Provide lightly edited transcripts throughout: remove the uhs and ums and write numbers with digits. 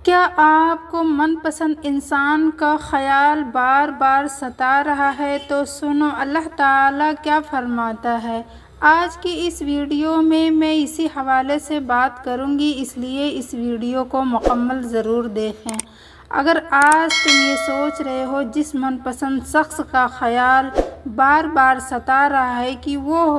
کیا آپ کو من پسند انسان کا خیال بار بار ستا رہا ہے تو سنو اللہ تعالیٰ کیا فرماتا ہے۔ آج کی اس ویڈیو میں اسی حوالے سے بات کروں گی، اس لیے اس ویڈیو کو مکمل ضرور دیکھیں۔ اگر آج تم یہ سوچ رہے ہو جس من پسند شخص کا خیال بار بار ستا رہا ہے کہ وہ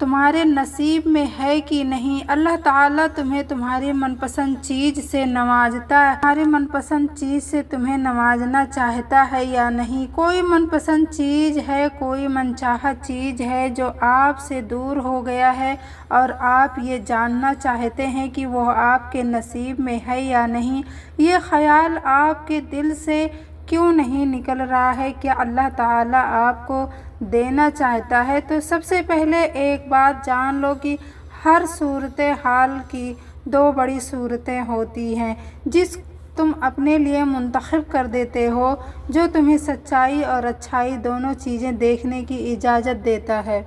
تمہارے نصیب میں ہے کہ نہیں، اللہ تعالیٰ تمہیں تمہاری من پسند چیز سے نوازتا ہے، تمہاری من پسند چیز سے تمہیں نوازنا چاہتا ہے یا نہیں۔ کوئی من پسند چیز ہے، کوئی من چاہت چیز ہے جو آپ سے دور ہو گیا ہے اور آپ یہ جاننا چاہتے ہیں کہ وہ آپ کے نصیب میں ہے یا نہیں۔ یہ خیال آپ کے دل سے کیوں نہیں نکل رہا ہے؟ کیا اللہ تعالیٰ آپ کو دینا چاہتا ہے؟ تو سب سے پہلے ایک بات جان لو کہ ہر صورتحال کی دو بڑی صورتیں ہوتی ہیں، جس تم اپنے لیے منتخب کر دیتے ہو، جو تمہیں سچائی اور اچھائی دونوں چیزیں دیکھنے کی اجازت دیتا ہے،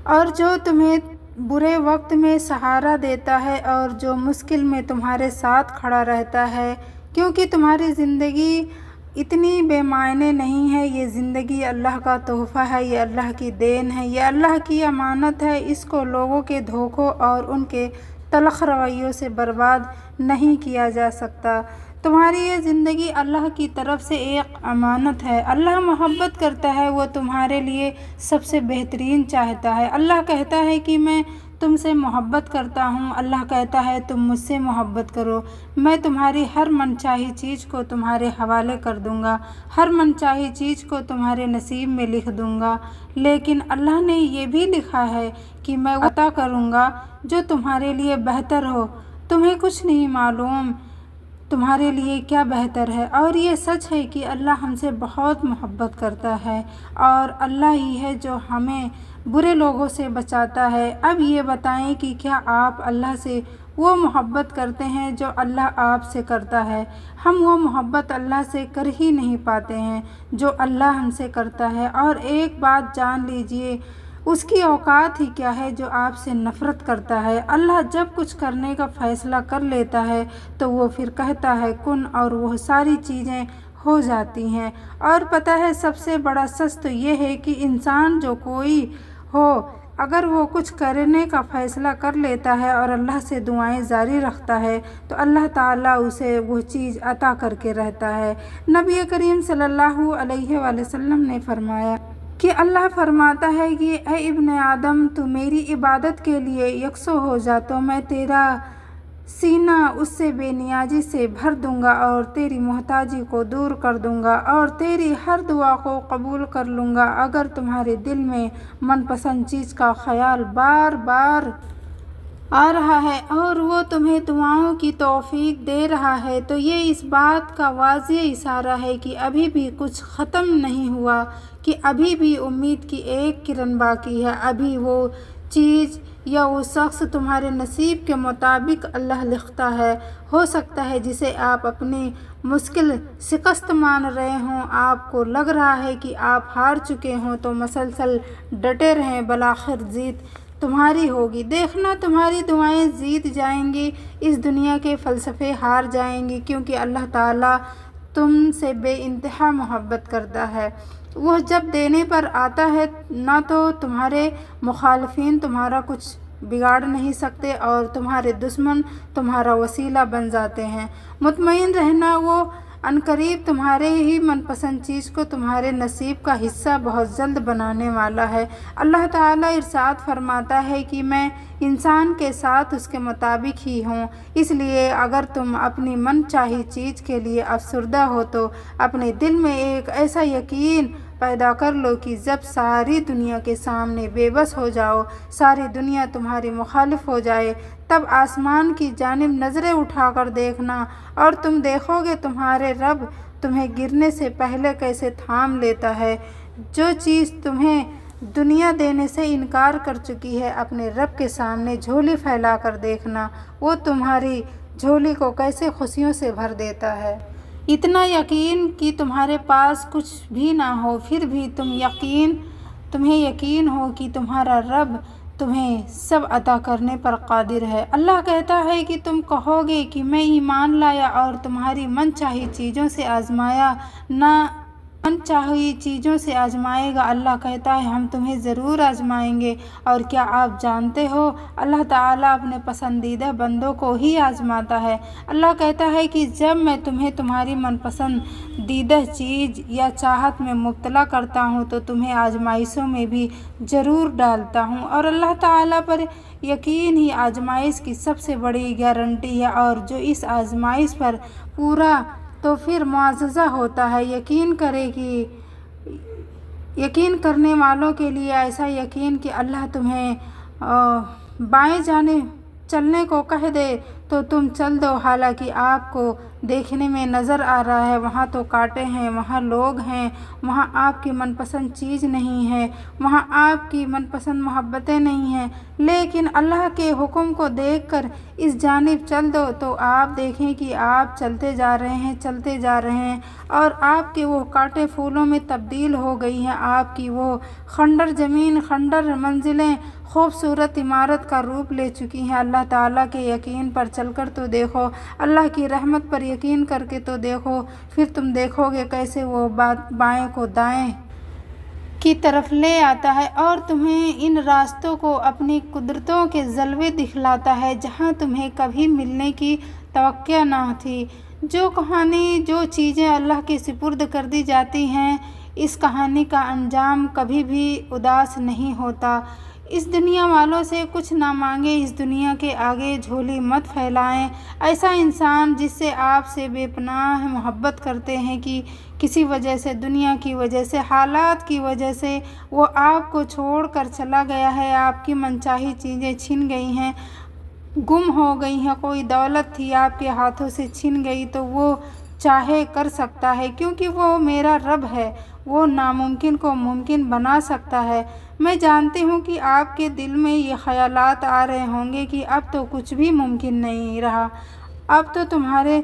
اور جو تمہیں برے وقت میں سہارا دیتا ہے، اور جو مشکل میں تمہارے ساتھ کھڑا رہتا ہے، کیونکہ تمہاری زندگی اتنی بے معنی نہیں ہے۔ یہ زندگی اللہ کا تحفہ ہے، یہ اللہ کی دین ہے، یہ اللہ کی امانت ہے۔ اس کو لوگوں کے دھوکوں اور ان کے تلخ رویوں سے برباد نہیں کیا جا سکتا۔ تمہاری یہ زندگی اللہ کی طرف سے ایک امانت ہے۔ اللہ محبت کرتا ہے، وہ تمہارے لیے سب سے بہترین چاہتا ہے۔ اللہ کہتا ہے کہ میں تم سے محبت کرتا ہوں، اللہ کہتا ہے تم مجھ سے محبت کرو، میں تمہاری ہر من چاہی چیز کو تمہارے حوالے کر دوں گا، ہر من چاہی چیز کو تمہارے نصیب میں لکھ دوں گا۔ لیکن اللہ نے یہ بھی لکھا ہے کہ میں وہ عطا کروں گا جو تمہارے لیے بہتر ہو۔ تمہیں کچھ نہیں معلوم تمہارے لیے کیا بہتر ہے، اور یہ سچ ہے کہ اللہ ہم سے بہت محبت کرتا ہے، اور اللہ ہی ہے جو ہمیں برے لوگوں سے بچاتا ہے۔ اب یہ بتائیں کہ کیا آپ اللہ سے وہ محبت کرتے ہیں جو اللہ آپ سے کرتا ہے؟ ہم وہ محبت اللہ سے کر ہی نہیں پاتے ہیں جو اللہ ہم سے کرتا ہے۔ اور ایک بات جان لیجئے، اس کی اوقات ہی کیا ہے جو آپ سے نفرت کرتا ہے۔ اللہ جب کچھ کرنے کا فیصلہ کر لیتا ہے تو وہ پھر کہتا ہے کن، اور وہ ساری چیزیں ہو جاتی ہیں۔ اور پتہ ہے سب سے بڑا سچ تو یہ ہے کہ انسان جو کوئی ہو، اگر وہ کچھ کرنے کا فیصلہ کر لیتا ہے اور اللہ سے دعائیں جاری رکھتا ہے تو اللہ تعالیٰ اسے وہ چیز عطا کر کے رہتا ہے۔ نبی کریم صلی اللہ علیہ وآلہ وسلم نے فرمایا کہ اللہ فرماتا ہے کہ اے ابن آدم، تو میری عبادت کے لیے یکسو ہو جا تو میں تیرا سینہ اس سے بے نیازی سے بھر دوں گا، اور تیری محتاجی کو دور کر دوں گا، اور تیری ہر دعا کو قبول کر لوں گا۔ اگر تمہارے دل میں من پسند چیز کا خیال بار بار آ رہا ہے اور وہ تمہیں دعاؤں کی توفیق دے رہا ہے تو یہ اس بات کا واضح اشارہ ہے کہ ابھی بھی کچھ ختم نہیں ہوا، کہ ابھی بھی امید کی ایک کرن باقی ہے۔ ابھی وہ چیز یا وہ شخص تمہارے نصیب کے مطابق اللہ لکھتا ہے۔ ہو سکتا ہے جسے آپ اپنی مشکل شکست مان رہے ہوں، آپ کو لگ رہا ہے کہ آپ ہار چکے ہوں، تو مسلسل ڈٹے رہیں، بالآخر جیت تمہاری ہوگی۔ دیکھنا تمہاری دعائیں جیت جائیں گی، اس دنیا کے فلسفے ہار جائیں گے، کیونکہ اللہ تعالیٰ تم سے بے انتہا محبت کرتا ہے۔ وہ جب دینے پر آتا ہے نہ تو تمہارے مخالفین تمہارا کچھ بگاڑ نہیں سکتے، اور تمہارے دشمن تمہارا وسیلہ بن جاتے ہیں۔ مطمئن رہنا، وہ عنقریب تمہارے ہی من پسند چیز کو تمہارے نصیب کا حصہ بہت جلد بنانے والا ہے۔ اللہ تعالیٰ ارشاد فرماتا ہے کہ میں انسان کے ساتھ اس کے مطابق ہی ہوں، اس لیے اگر تم اپنی من چاہی چیز کے لیے افسردہ ہو تو اپنے دل میں ایک ایسا یقین پیدا کر لو کہ جب ساری دنیا کے سامنے بے بس ہو جاؤ، ساری دنیا تمہاری مخالف ہو جائے، تب آسمان کی جانب نظریں اٹھا کر دیکھنا، اور تم دیکھو گے تمہارے رب تمہیں گرنے سے پہلے کیسے تھام لیتا ہے۔ جو چیز تمہیں دنیا دینے سے انکار کر چکی ہے، اپنے رب کے سامنے جھولی پھیلا کر دیکھنا، وہ تمہاری جھولی کو کیسے خوشیوں سے بھر دیتا ہے۔ اتنا یقین کہ تمہارے پاس کچھ بھی نہ ہو، پھر بھی تمہیں یقین ہو کہ تمہارا رب تمہیں سب عطا کرنے پر قادر ہے۔ اللہ کہتا ہے کہ تم کہو گے کہ میں ایمان لایا اور تمہاری من چاہی چیزوں سے آزمایا، نہ من چاہی چیزوں سے آزمائے گا۔ اللہ کہتا ہے ہم تمہیں ضرور آزمائیں گے، اور کیا آپ جانتے ہو اللہ تعالیٰ اپنے پسندیدہ بندوں کو ہی آزماتا ہے۔ اللہ کہتا ہے کہ جب میں تمہیں تمہاری من پسندیدہ چیز یا چاہت میں مبتلا کرتا ہوں تو تمہیں آزمائشوں میں بھی ضرور ڈالتا ہوں، اور اللہ تعالیٰ پر یقین ہی آزمائش کی سب سے بڑی گارنٹی ہے، اور جو اس آزمائش پر پورا تو پھر معززہ ہوتا ہے۔ یقین کرنے والوں کے لیے ایسا یقین کہ اللہ تمہیں بائیں جانب چلنے کو کہہ دے تو تم چل دو، حالانکہ آپ کو دیکھنے میں نظر آ رہا ہے وہاں تو کانٹے ہیں، وہاں لوگ ہیں، وہاں آپ کی من پسند چیز نہیں ہے، وہاں آپ کی من پسند محبتیں نہیں ہیں، لیکن اللہ کے حکم کو دیکھ کر اس جانب چل دو تو آپ دیکھیں کہ آپ چلتے جا رہے ہیں اور آپ کے وہ کانٹے پھولوں میں تبدیل ہو گئی ہیں، آپ کی وہ کھنڈر زمین، کھنڈر منزلیں خوبصورت عمارت کا روپ لے چکی ہیں۔ اللہ تعالیٰ کے یقین پر چل کر تو دیکھو، اللہ کی رحمت پر یقین کر کے تو دیکھو، پھر تم دیکھو گے کیسے وہ بائیں کو دائیں کی طرف لے آتا ہے اور تمہیں ان راستوں کو اپنی قدرتوں کے جلوے دکھلاتا ہے جہاں تمہیں کبھی ملنے کی توقع نہ تھی۔ جو کہانی، جو چیزیں اللہ کے سپرد کر دی جاتی ہیں، اس کہانی کا انجام کبھی بھی اداس نہیں ہوتا۔ اس دنیا والوں سے کچھ نہ مانگے، اس دنیا کے آگے جھولی مت پھیلائیں۔ ایسا انسان جس سے آپ سے بے پناہ محبت کرتے ہیں کہ کسی وجہ سے، دنیا کی وجہ سے، حالات کی وجہ سے وہ آپ کو چھوڑ کر چلا گیا ہے، آپ کی منچاہی چیزیں چھن گئی ہیں، گم ہو گئی ہیں، کوئی دولت تھی آپ کے ہاتھوں سے چھن گئی تو وہ چاہے کر سکتا ہے، کیونکہ وہ میرا رب ہے، وہ ناممکن کو ممکن بنا سکتا ہے۔ میں جانتی ہوں کہ آپ کے دل میں یہ خیالات آ رہے ہوں گے کہ اب تو کچھ بھی ممکن نہیں رہا، اب تو تمہارے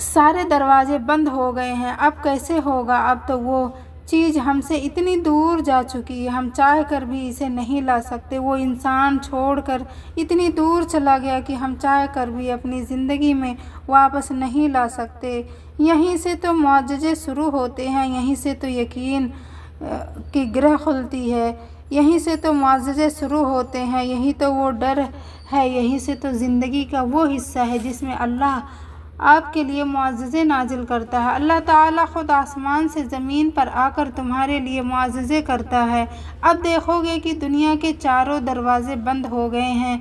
سارے دروازے بند ہو گئے ہیں، اب کیسے ہوگا، اب تو وہ چیز ہم سے اتنی دور جا چکی ہے، ہم چاہ کر بھی اسے نہیں لا سکتے، وہ انسان چھوڑ کر اتنی دور چلا گیا کہ ہم چاہ کر بھی اپنی زندگی میں واپس نہیں لا سکتے۔ یہیں سے تو معجزے شروع ہوتے ہیں، یہیں سے تو یقین کی گرہ کھلتی ہے، یہیں سے تو معجزے شروع ہوتے ہیں، یہی تو وہ ڈر ہے، یہیں سے تو زندگی کا وہ حصہ ہے جس میں اللہ آپ کے لیے معجزے نازل کرتا ہے۔ اللہ تعالیٰ خود آسمان سے زمین پر آ کر تمہارے لیے معجزے کرتا ہے۔ اب دیکھو گے کہ دنیا کے چاروں دروازے بند ہو گئے ہیں،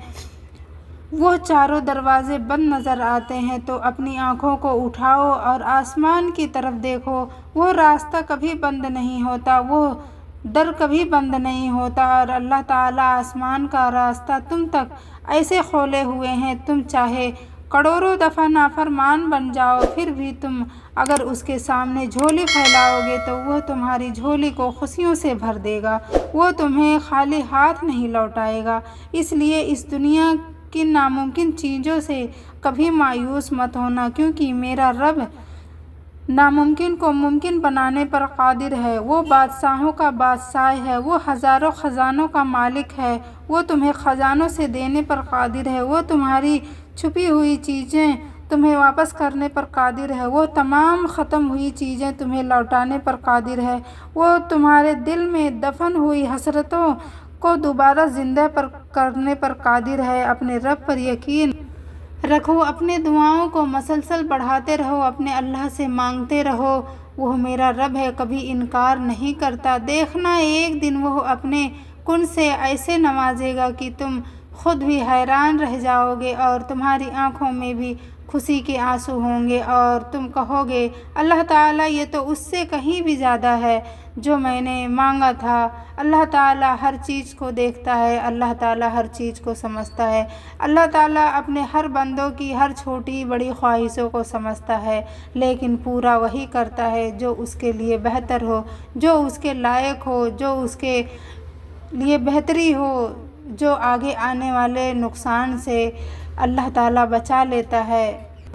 وہ چاروں دروازے بند نظر آتے ہیں تو اپنی آنکھوں کو اٹھاؤ اور آسمان کی طرف دیکھو، وہ راستہ کبھی بند نہیں ہوتا، وہ در کبھی بند نہیں ہوتا، اور اللہ تعالیٰ آسمان کا راستہ تم تک ایسے کھولے ہوئے ہیں، تم چاہے کروڑوں دفعہ نافرمان بن جاؤ پھر بھی تم اگر اس کے سامنے جھولی پھیلاؤ گے تو وہ تمہاری جھولی کو خوشیوں سے بھر دے گا، وہ تمہیں خالی ہاتھ نہیں لوٹائے گا۔ اس لیے اس دنیا کی ناممکن چیزوں سے کبھی مایوس مت ہونا، کیونکہ میرا رب ناممکن کو ممکن بنانے پر قادر ہے، وہ بادشاہوں کا بادشاہ ہے، وہ ہزاروں خزانوں کا مالک ہے، وہ تمہیں خزانوں سے دینے پر قادر ہے، وہ تمہاری چھپی ہوئی چیزیں تمہیں واپس کرنے پر قادر ہے، وہ تمام ختم ہوئی چیزیں تمہیں لوٹانے پر قادر ہے، وہ تمہارے دل میں دفن ہوئی حسرتوں کو دوبارہ زندہ کرنے پر قادر ہے۔ اپنے رب پر یقین رکھو، اپنے دعاؤں کو مسلسل بڑھاتے رہو، اپنے اللہ سے مانگتے رہو، وہ میرا رب ہے، کبھی انکار نہیں کرتا۔ دیکھنا ایک دن وہ اپنے کن سے ایسے نوازے گا کہ تم خود بھی حیران رہ جاؤ گے اور تمہاری آنکھوں میں بھی خوشی کے آنسو ہوں گے اور تم کہو گے اللہ تعالیٰ یہ تو اس سے کہیں بھی زیادہ ہے جو میں نے مانگا تھا۔ اللہ تعالیٰ ہر چیز کو دیکھتا ہے، اللہ تعالیٰ ہر چیز کو سمجھتا ہے، اللہ تعالیٰ اپنے ہر بندوں کی ہر چھوٹی بڑی خواہشوں کو سمجھتا ہے، لیکن پورا وہی کرتا ہے جو اس کے لیے بہتر ہو، جو اس کے لائق ہو، جو اس کے لیے بہتری ہو، جو آگے آنے والے نقصان سے اللہ تعالیٰ بچا لیتا ہے۔